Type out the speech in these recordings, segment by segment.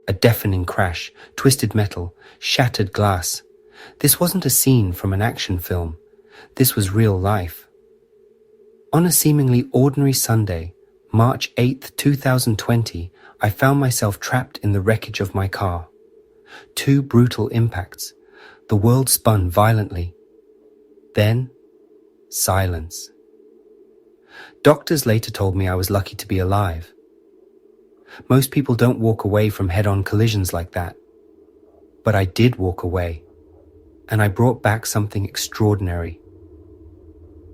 A deafening crash, twisted metal, shattered glass. This wasn't a scene from an action film. This was real life. On a seemingly ordinary Sunday, March 8th, 2020, I found myself trapped in the wreckage of my car. Two brutal impacts. The world spun violently. Then, silence. Doctors later told me I was lucky to be alive. Most people don't walk away from head-on collisions like that. But I did walk away, and I brought back something extraordinary.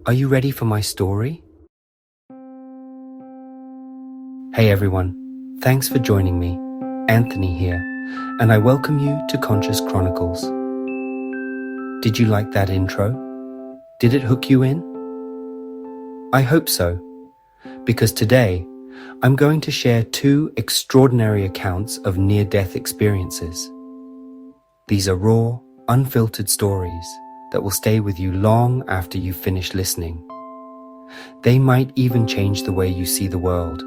Are you ready for my story? Hey everyone, thanks for joining me. Anthony here, and I welcome you to Conscious Chronicles. Did you like that intro? Did it hook you in? I hope so, because today I'm going to share two extraordinary accounts of near-death experiences. These are raw, unfiltered stories that will stay with you long after you finish listening. They might even change the way you see the world.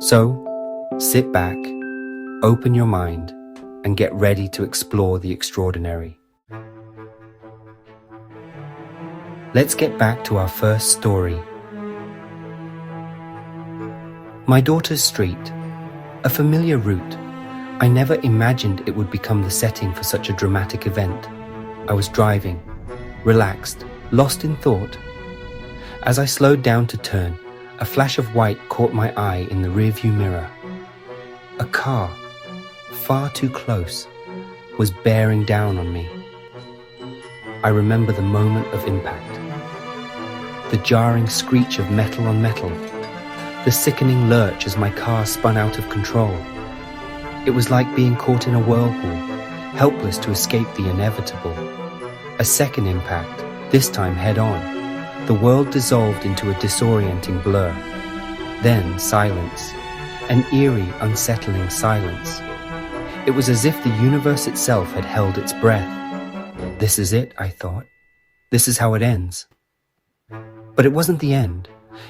So, sit back, open your mind, and get ready to explore the extraordinary. Let's get back to our first story. My daughter's street, a familiar route. I never imagined it would become the setting for such a dramatic event. I was driving, relaxed, lost in thought. As I slowed down to turn, a flash of white caught my eye in the rearview mirror. A car, far too close, was bearing down on me. I remember the moment of impact. The jarring screech of metal on metal, the sickening lurch as my car spun out of control. It was like being caught in a whirlpool, helpless to escape the inevitable. A second impact, this time head-on. The world dissolved into a disorienting blur. Then silence, an eerie, unsettling silence. It was as if the universe itself had held its breath. This is it, I thought. This is how it ends. But it wasn't the end.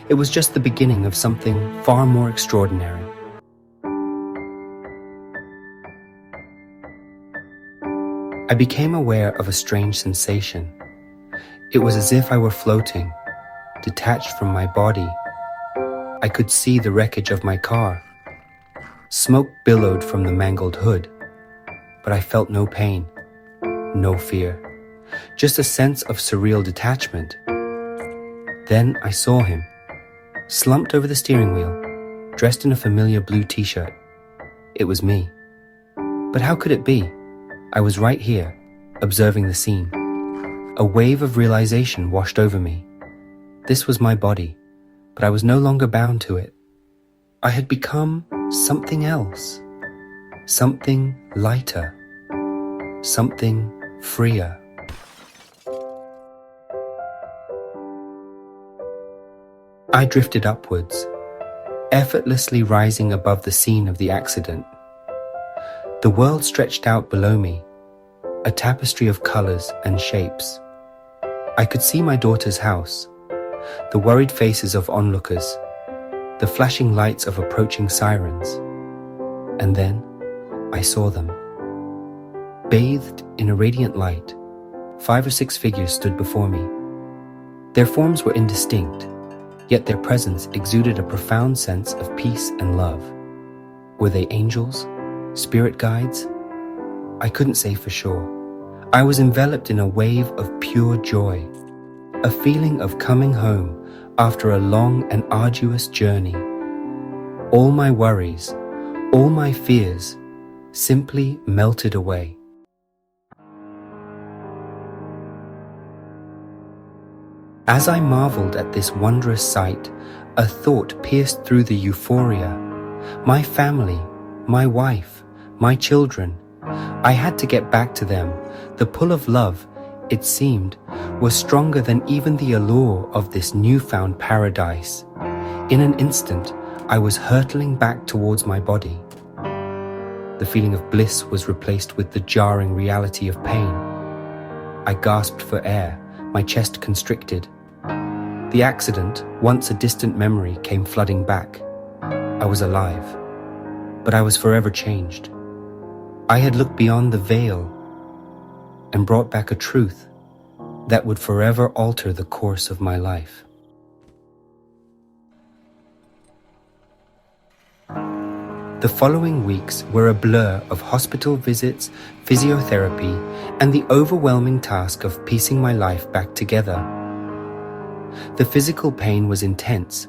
It was just the beginning of something far more extraordinary. I became aware of a strange sensation. It was as if I were floating, detached from my body. I could see the wreckage of my car. Smoke billowed from the mangled hood, but I felt no pain, no fear, just a sense of surreal detachment. Then I saw him, slumped over the steering wheel, dressed in a familiar blue t-shirt. It was me. But how could it be? I was right here, observing the scene. A wave of realization washed over me. This was my body, but I was no longer bound to it. I had become something else, something lighter, something freer. I drifted upwards, effortlessly rising above the scene of the accident. The world stretched out below me, a tapestry of colors and shapes. I could see my daughter's house, the worried faces of onlookers, the flashing lights of approaching sirens. And then I saw them. Bathed in a radiant light, 5 or 6 figures stood before me. Their forms were indistinct, yet their presence exuded a profound sense of peace and love. Were they angels? Spirit guides? I couldn't say for sure. I was enveloped in a wave of pure joy, a feeling of coming home after a long and arduous journey. All my worries, all my fears, simply melted away. As I marveled at this wondrous sight, a thought pierced through the euphoria. My family, my wife, my children. I had to get back to them. The pull of love, it seemed, was stronger than even the allure of this newfound paradise. In an instant, I was hurtling back towards my body. The feeling of bliss was replaced with the jarring reality of pain. I gasped for air, my chest constricted. The accident, once a distant memory, came flooding back. I was alive, but I was forever changed. I had looked beyond the veil and brought back a truth that would forever alter the course of my life. The following weeks were a blur of hospital visits, physiotherapy, and the overwhelming task of piecing my life back together. The physical pain was intense,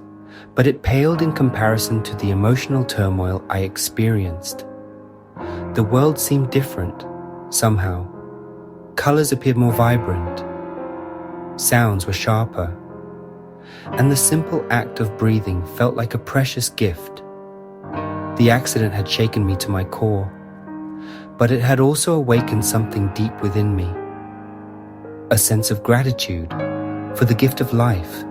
but it paled in comparison to the emotional turmoil I experienced. The world seemed different, somehow. Colors appeared more vibrant. Sounds were sharper. And the simple act of breathing felt like a precious gift. The accident had shaken me to my core, but it had also awakened something deep within me. A sense of gratitude for the gift of life,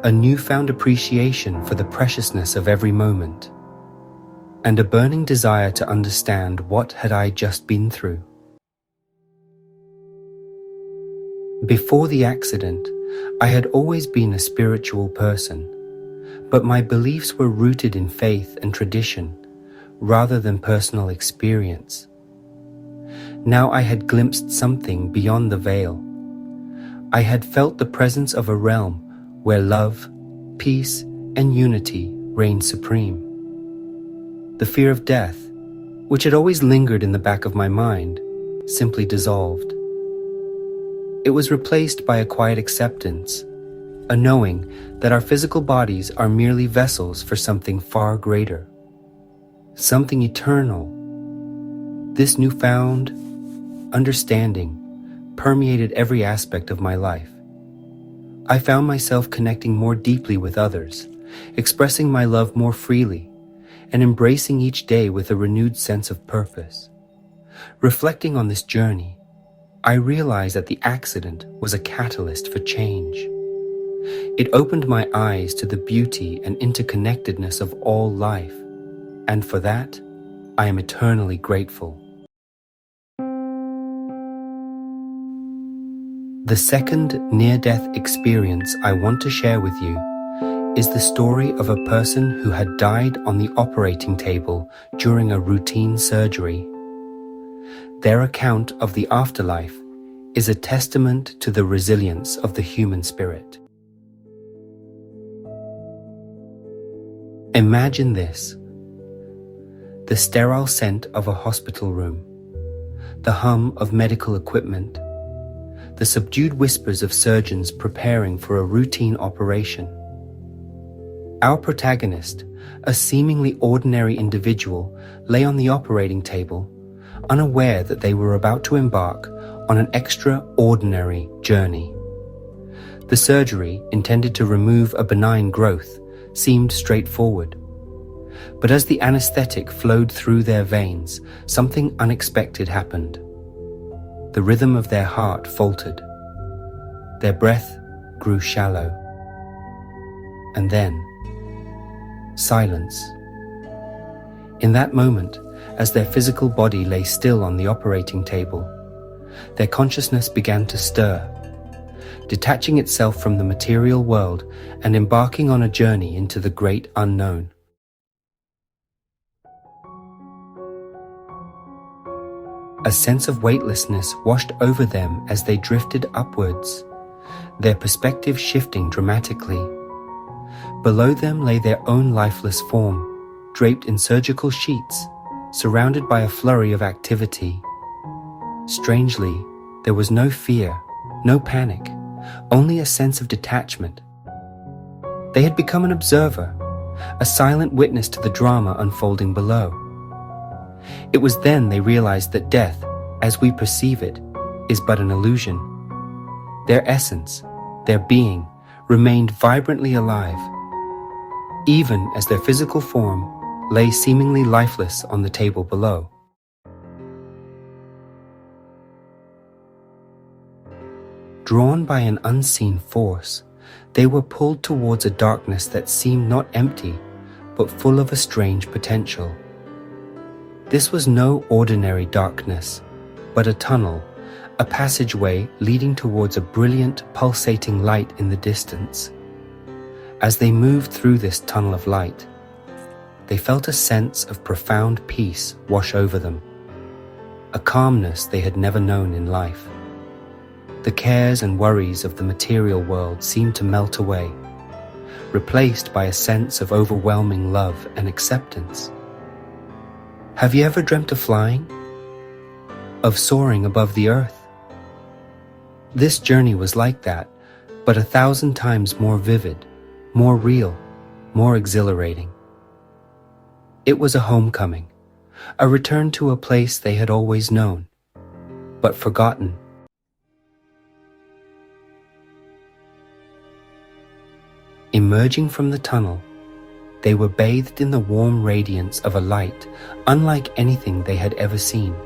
a newfound appreciation for the preciousness of every moment, and a burning desire to understand what had I just been through. Before the accident, I had always been a spiritual person, but my beliefs were rooted in faith and tradition rather than personal experience. Now I had glimpsed something beyond the veil. I had felt the presence of a realm where love, peace, and unity reigned supreme. The fear of death, which had always lingered in the back of my mind, simply dissolved. It was replaced by a quiet acceptance, a knowing that our physical bodies are merely vessels for something far greater, something eternal. This newfound understanding permeated every aspect of my life. I found myself connecting more deeply with others, expressing my love more freely, and embracing each day with a renewed sense of purpose. Reflecting on this journey, I realized that the accident was a catalyst for change. It opened my eyes to the beauty and interconnectedness of all life, and for that, I am eternally grateful. The second near-death experience I want to share with you is the story of a person who had died on the operating table during a routine surgery. Their account of the afterlife is a testament to the resilience of the human spirit. Imagine this: the sterile scent of a hospital room, the hum of medical equipment, the subdued whispers of surgeons preparing for a routine operation. Our protagonist, a seemingly ordinary individual, lay on the operating table, unaware that they were about to embark on an extraordinary journey. The surgery, intended to remove a benign growth, seemed straightforward. But as the anesthetic flowed through their veins, something unexpected happened. The rhythm of their heart faltered. Their breath grew shallow. And then, silence. In that moment, as their physical body lay still on the operating table, their consciousness began to stir, detaching itself from the material world and embarking on a journey into the great unknown. A sense of weightlessness washed over them as they drifted upwards, their perspective shifting dramatically. Below them lay their own lifeless form, draped in surgical sheets, surrounded by a flurry of activity. Strangely, there was no fear, no panic, only a sense of detachment. They had become an observer, a silent witness to the drama unfolding below. It was then they realized that death, as we perceive it, is but an illusion. Their essence, their being, remained vibrantly alive, even as their physical form lay seemingly lifeless on the table below. Drawn by an unseen force, they were pulled towards a darkness that seemed not empty, but full of a strange potential. This was no ordinary darkness, but a tunnel, a passageway leading towards a brilliant, pulsating light in the distance. As they moved through this tunnel of light, they felt a sense of profound peace wash over them. a calmness they had never known in life. The cares and worries of the material world seemed to melt away, replaced by a sense of overwhelming love and acceptance. Have you ever dreamt of flying? Of soaring above the earth? This journey was like that, but 1,000 times more vivid, more real, more exhilarating. It was a homecoming, a return to a place they had always known, but forgotten. Emerging from the tunnel, they were bathed in the warm radiance of a light unlike anything they had ever seen.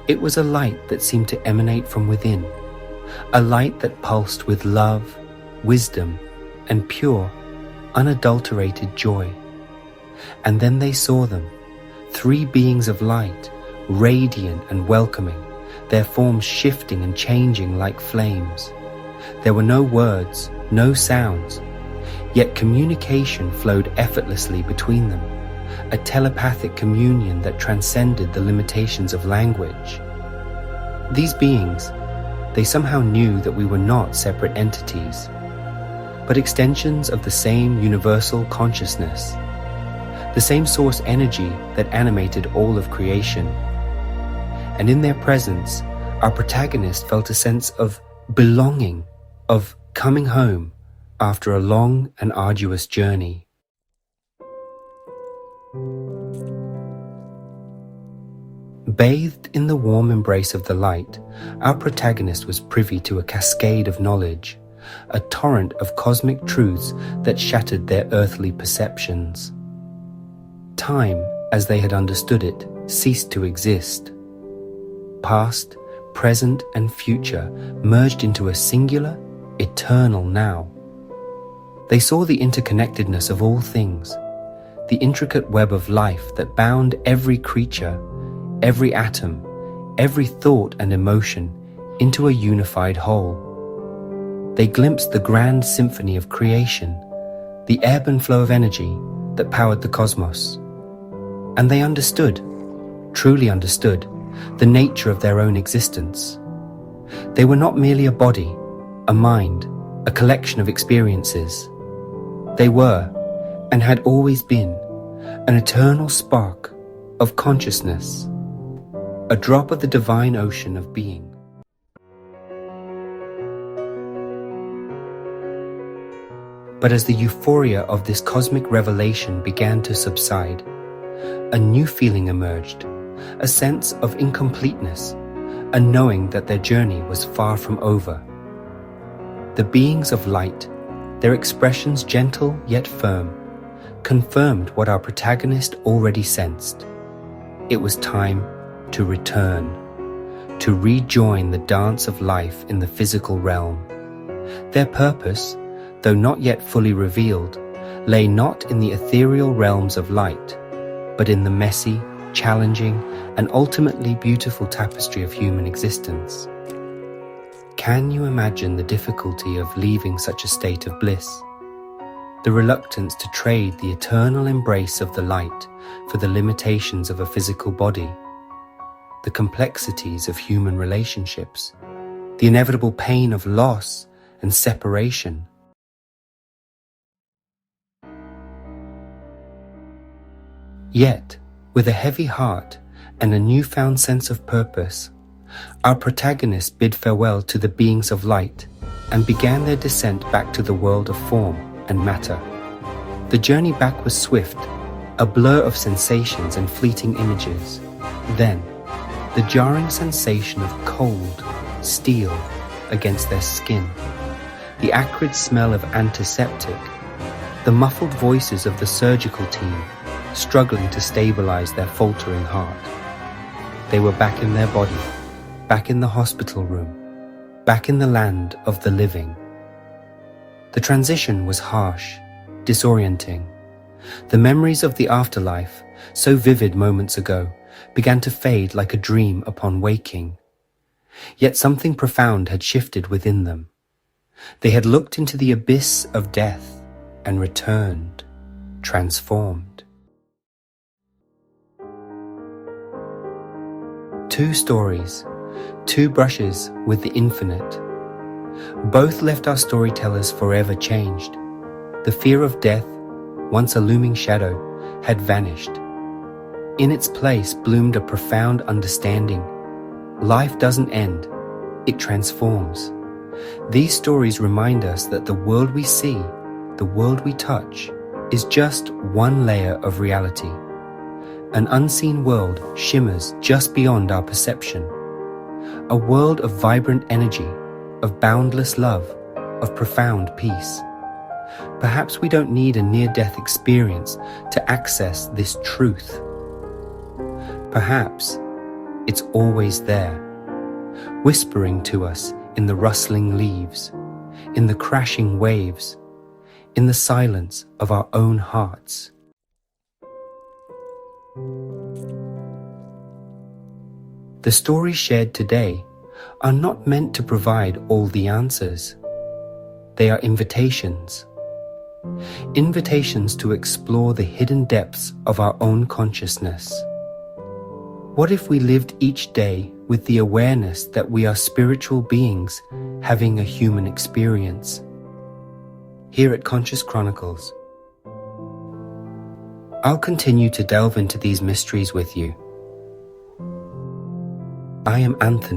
It was a light that seemed to emanate from within, a light that pulsed with love, wisdom, and pure, unadulterated joy. And then they saw them, 3 beings of light, radiant and welcoming, their forms shifting and changing like flames. There were no words, no sounds, yet communication flowed effortlessly between them, a telepathic communion that transcended the limitations of language. These beings, they somehow knew that we were not separate entities, but extensions of the same universal consciousness, the same source energy that animated all of creation. And in their presence, our protagonist felt a sense of belonging, of coming home after a long and arduous journey. Bathed in the warm embrace of the light, our protagonist was privy to a cascade of knowledge, a torrent of cosmic truths that shattered their earthly perceptions. Time, as they had understood it, ceased to exist. Past, present, and future merged into a singular, eternal now. They saw the interconnectedness of all things, the intricate web of life that bound every creature, every atom, every thought and emotion into a unified whole. They glimpsed the grand symphony of creation, the ebb and flow of energy that powered the cosmos. And they understood, truly understood, the nature of their own existence. They were not merely a body, a mind, a collection of experiences. They were, and had always been, an eternal spark of consciousness, a drop of the divine ocean of being. But as the euphoria of this cosmic revelation began to subside, a new feeling emerged, a sense of incompleteness, a knowing that their journey was far from over. The beings of light, their expressions gentle yet firm, confirmed what our protagonist already sensed. It was time to return, to rejoin the dance of life in the physical realm. Their purpose, though not yet fully revealed, lay not in the ethereal realms of light, but in the messy, challenging, and ultimately beautiful tapestry of human existence. Can you imagine the difficulty of leaving such a state of bliss? The reluctance to trade the eternal embrace of the light for the limitations of a physical body, the complexities of human relationships, the inevitable pain of loss and separation. Yet, with a heavy heart and a newfound sense of purpose, our protagonists bid farewell to the beings of light and began their descent back to the world of form and matter. The journey back was swift, a blur of sensations and fleeting images. Then, the jarring sensation of cold, steel against their skin, the acrid smell of antiseptic, the muffled voices of the surgical team struggling to stabilize their faltering heart. They were back in their body, back in the hospital room, back in the land of the living. The transition was harsh, disorienting. The memories of the afterlife, so vivid moments ago, began to fade like a dream upon waking. Yet something profound had shifted within them. They had looked into the abyss of death and returned, transformed. Two stories, two brushes with the infinite. Both left our storytellers forever changed. The fear of death, once a looming shadow, had vanished. In its place bloomed a profound understanding. Life doesn't end, it transforms. These stories remind us that the world we see, the world we touch, is just one layer of reality. An unseen world shimmers just beyond our perception. A world of vibrant energy, of boundless love, of profound peace. Perhaps we don't need a near-death experience to access this truth. Perhaps it's always there, whispering to us in the rustling leaves, in the crashing waves, in the silence of our own hearts. The stories shared today are not meant to provide all the answers. They are invitations. Invitations to explore the hidden depths of our own consciousness. What if we lived each day with the awareness that we are spiritual beings having a human experience? Here at Conscious Chronicles, I'll continue to delve into these mysteries with you. I am Anthony.